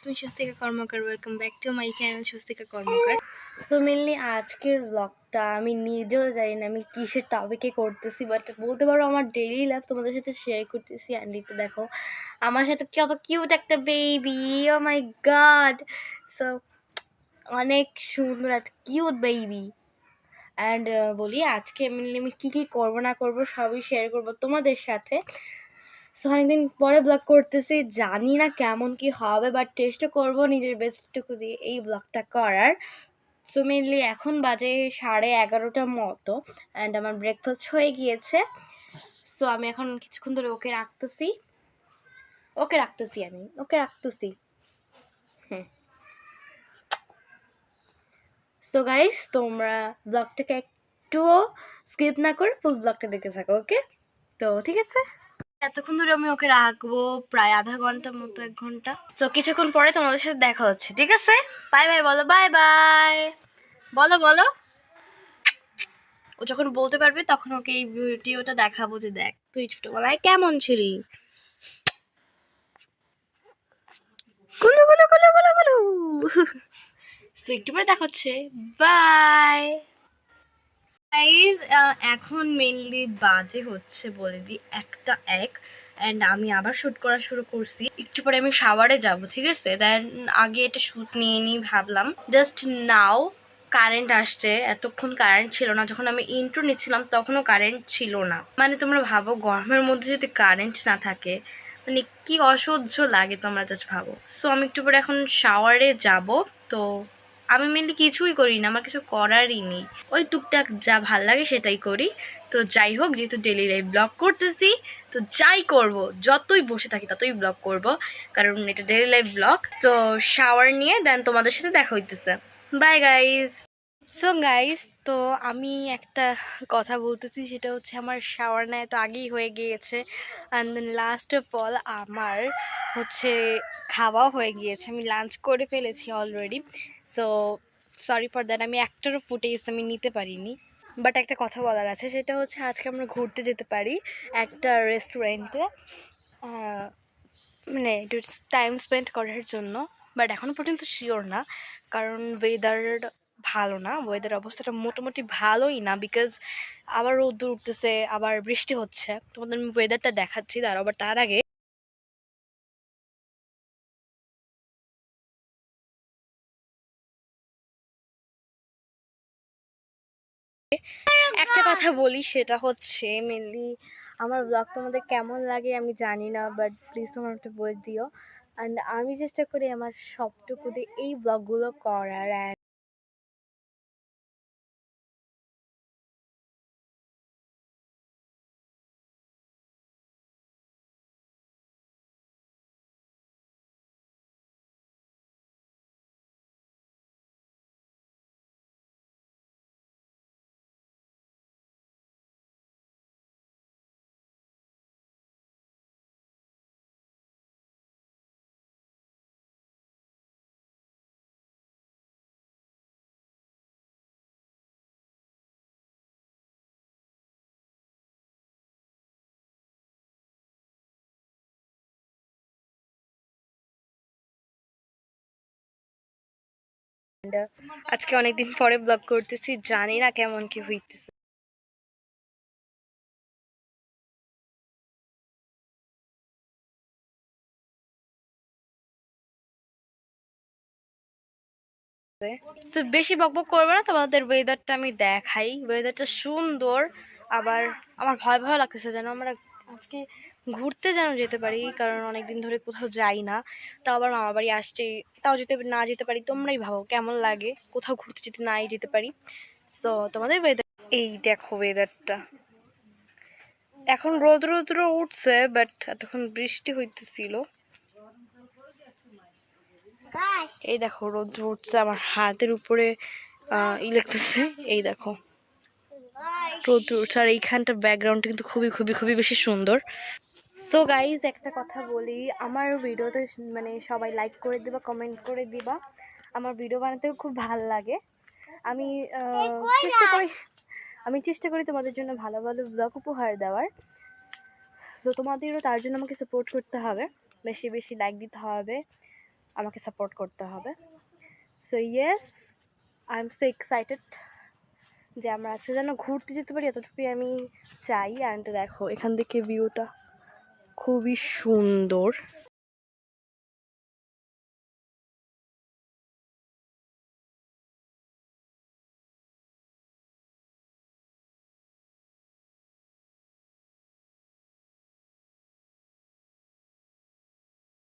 তুমি Swastika Karmakar, welcome back to my channel Swastika Karmakar. So mainly আজকের ব্লগটা আমি নিজেও জানি না আমি কিসের টপিকে করতেছি, বাট বলতে পারো আমার ডেইলি লাইফ তোমাদের সাথে শেয়ার করতেছি। অ্যান্ড এটা দেখো আমার সাথে কত কিউট একটা বেবি, ও মাই গড। সো অনেক সুন্দর একটা কিউট বেবি। অ্যান্ড বলি আজকে মেনলি আমি কী কী করবো না করবো সবই শেয়ার করবো তোমাদের সাথে। সো অনেকদিন পরে ব্লগ করতেছি, জানি না কেমন কি হবে, বাট চেষ্টা করব নিজের বেস্টটুকু দিয়ে এই ব্লগটা করার। সো মেনলি এখন বাজে 11:30 মতো, অ্যান্ড আমার ব্রেকফাস্ট হয়ে গিয়েছে। সো আমি এখন কিছুক্ষণ ধরে ওকে রাখতেছি হুম। সো গাইস, তোমরা ব্লগটাকে একটুও স্কিপ না করে ফুল ব্লগটা দেখতে থাকো, ওকে? তো ঠিক আছে, এতক্ষণ ধরে আমি ওকে রাখবো প্রায় আধা ঘন্টার মতো, 1 ঘন্টা। তো কিছুক্ষণ পরে তোমাদের সাথে দেখা হচ্ছে, ঠিক আছে? বাই বাই বলো, বাই বাই বলো বলো। ও যখন বলতে পারবে তখন ওকে এই ভিডিওটা দেখাবো যে দেখ তুই ছোটবেলায় কেমন ছিলি। গুলু গুলু গুলু গুলু গুলু। তো একটু পরে দেখা হচ্ছে, বাই গাইজ। এখন মেনলি বাজে হচ্ছে বলে দিই 1টা 1, অ্যান্ড আমি আবার শ্যুট করা শুরু করছি। একটু পরে আমি শাওয়ারে যাব, ঠিক আছে? দেন আগে এটা শ্যুট নিয়ে নিই ভাবলাম। জাস্ট নাও কারেন্ট আসছে, এতক্ষণ কারেন্ট ছিল না। যখন আমি ইন্ট্রো নিচ্ছিলাম তখনও কারেন্ট ছিল না। মানে তোমরা ভাবো গরমের মধ্যে যদি কারেন্ট না থাকে মানে কি অসহ্য লাগে, তোমরা জাস্ট ভাবো। সো আমি একটু পরে এখন শাওয়ারে যাব। তো আমি মেনলি কিছুই করি না, আমার কিছু করারই নেই, ওই টুকটাক যা ভাল লাগে সেটাই করি। তো যাই হোক, যেহেতু ডেলি লাইফ ব্লগ করতেছি তো যাই করব, যতই বসে থাকি ততই ব্লগ করব, কারণ এটা daily life blog. So shower নিয়ে দেন তোমাদের সাথে দেখা হইতেছে, বাই গাইজ। সো গাইজ, তো আমি একটা কথা বলতেছি, সেটা হচ্ছে আমার শাওয়ার নেয় তো আগেই হয়ে গিয়েছে, and then last of all আমার হচ্ছে খাওয়াও হয়ে গিয়েছে, আমি লাঞ্চ করে ফেলেছি already. So sorry for that, আমি একটারও ফুটেজ আমি নিতে পারিনি। বাট একটা কথা বলার আছে, সেটা হচ্ছে আজকে আমরা ঘুরতে যেতে পারি একটা রেস্টুরেন্টে, মানে একটু টাইম স্পেন্ড করার জন্য। বাট এখনও পর্যন্ত শিওর না, কারণ ওয়েদার ভালো না, ওয়েদার অবস্থাটা মোটামুটি ভালোই না, বিকজ আবার রোদ উঠতেছে আবার বৃষ্টি হচ্ছে। তোমাদের আমি ওয়েদারটা দেখাচ্ছি দাঁড়াও, আবার তার আগে একটা কথা বলি, সেটা হচ্ছে মেনলি আমার ব্লগ তোমাদের কেমন লাগে আমি জানি না, বাট প্লিজ তোমরা একটু বলে দিও। অ্যান্ড আমি চেষ্টা করি আমার সবটুকু দিয়ে এই ব্লগগুলো করার। আজকে অনেকদিন পরে ব্লগ করতেছি, জানি না কেমন কি হইতেছে। তো বেশি বকবক করবো না, তোমাদের ওয়েদারটা আমি দেখাই। ওয়েদারটা সুন্দর, আবার আমার ভয় ভয় লাগতেছে যেন আমরা আজকে ঘুরতে যেন যেতে পারি, কারণ অনেকদিন ধরে কোথাও যাই না। তাও আবার মামা বাড়ি আসছে, তাও যেতে না যেতে পারি, তোমরাই ভাবো কেমন লাগে কোথাও ঘুরতে যেতে নাই যেতে পারি। তো তোমাদের ওয়েদার এই দেখো, ওয়েদারটা এখন রোদ রোদ্র উঠছে, বাট এতক্ষণ বৃষ্টি হইতেছিল। এই দেখো রোদ উঠছে, আমার হাতের উপরে ই লাগতেছে, এই দেখো রোদ উঠছে, আর এইখানটার ব্যাকগ্রাউন্ডটা কিন্তু খুবই খুবই খুবই বেশি সুন্দর। সো গাইজ, একটা কথা বলি, আমার ভিডিওতে মানে সবাই লাইক করে দিবা, কমেন্ট করে দিবা। আমার ভিডিও বানাতেও খুব ভালো লাগে। আমি চেষ্টা করি তোমাদের জন্য ভালো ভালো ব্লগ উপহার দেওয়ার। তো তোমাদেরও তার জন্য আমাকে সাপোর্ট করতে হবে, বেশি বেশি লাইক দিতে হবে, আমাকে সাপোর্ট করতে হবে। So yes, I am so excited যে আমরা আজকে যেন ঘুরতে যেতে পারি, এতটুকুই আমি চাই। অ্যান্ড দেখো এখান থেকে ভিউটা খুবই সুন্দর।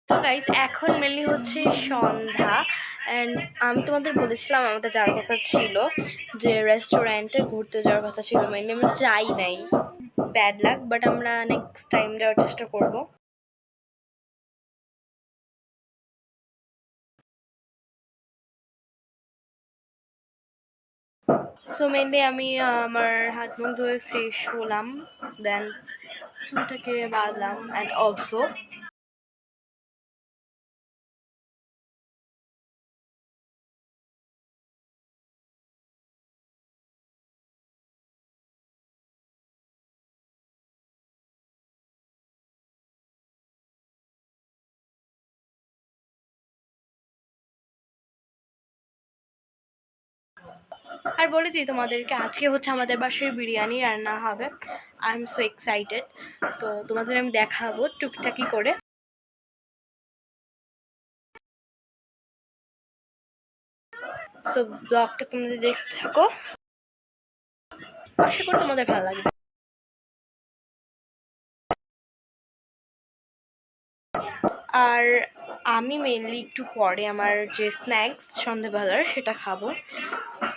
তো গাইজ এখন মেনলি হচ্ছে সন্ধ্যা, অ্যান্ড আমি তোমাদের বলেছিলাম আমাদের যাওয়ার কথা ছিল, যে রেস্টুরেন্টে ঘুরতে যাওয়ার কথা ছিল। মেনলি আমরা যাই নাই, ব্যাড লাক, বাট আমরা নেক্সট টাইম যাওয়ার চেষ্টা করব। সো মেনলি আমি আমার হাত মুখ ধুয়ে ফ্রেশ হলাম, দেন চুলটাকে বাঁধলাম, অ্যান্ড অলসো আর বলে দিই তোমাদেরকে, আজকে হচ্ছে আমাদের বাসায় বিরিয়ানি রান্না হবে। I am so excited. তো তোমাদের আমি দেখাবো টুকটাকি করে। সো ব্লগটা তোমাদের দেখতে থাকো, আশা করি তোমাদের ভালো লাগবে। আর আমি মেনলি একটু পরে আমার যে স্ন্যাক্স সন্ধ্যেবেলার সেটা খাবো।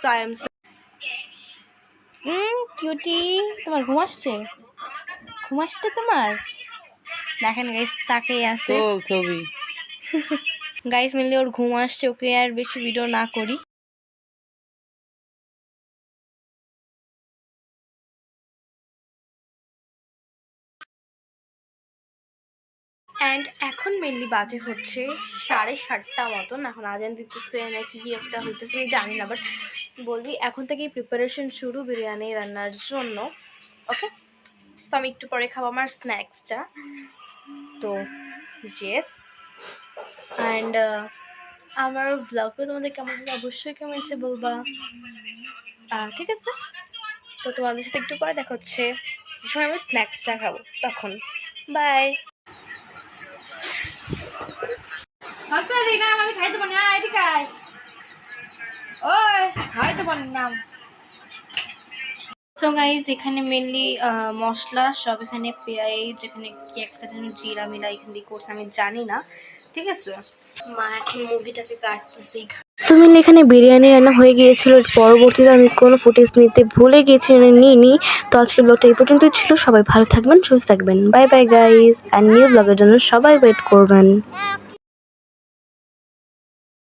So I am so cutie, তোমার ঘুম আসছে? ঘুম আসছে তোমার? দেখেন গাইস, তাকেই আছে ছবি। গাইস, মেনলি ওর ঘুম আসছে, ওকে আর বেশি ভিডিও না করি। অ্যান্ড এখন মেনলি বাজে হচ্ছে 7:30 মতন। এখন আজান দিতেছে নাকি কি একটা হইতেছে আমি জানি না, বাট বলবি এখন থেকেই প্রিপারেশন শুরু বিরিয়ানি রান্নার জন্য। ওকে, তো আমি একটু পরে খাবো আমার স্ন্যাক্সটা। তো ইয়েস, অ্যান্ড আমার ব্লগটা তোমাদের কেমন লাগে অবশ্যই কমেন্টসে বলবা, ঠিক আছে? তো তোমাদের সাথে একটু পরে দেখা হচ্ছে, যে সময় আমি স্ন্যাক্সটা খাবো তখন। বাই। আমি খাইতে পারি না, এদিকে আয়। ওই খাইতে পারি না। সো গাইজ, এখানে মেনলি মশলা সব, এখানে পেঁয়াজ, এখানে কি একটা যেন জিরা মিলা এখান দিয়ে করছে, আমি জানি না, ঠিক আছে? মা এখন মুভিটাকে কাটতেছে। সো মেনলি এখানে বিরিয়ানি রান্না হয়ে গিয়েছিল, পরবর্তীতে আমি কোনো ফুটেজ নিতে ভুলে গিয়েছি, নিইনি। তো আজকের ব্লগটা এই পর্যন্তই ছিল। সবাই ভালো থাকবেন, সুস্থ থাকবেন। বাই বাই গাইজ, আর নিউ ব্লগের জন্য সবাই ওয়েট করবেন।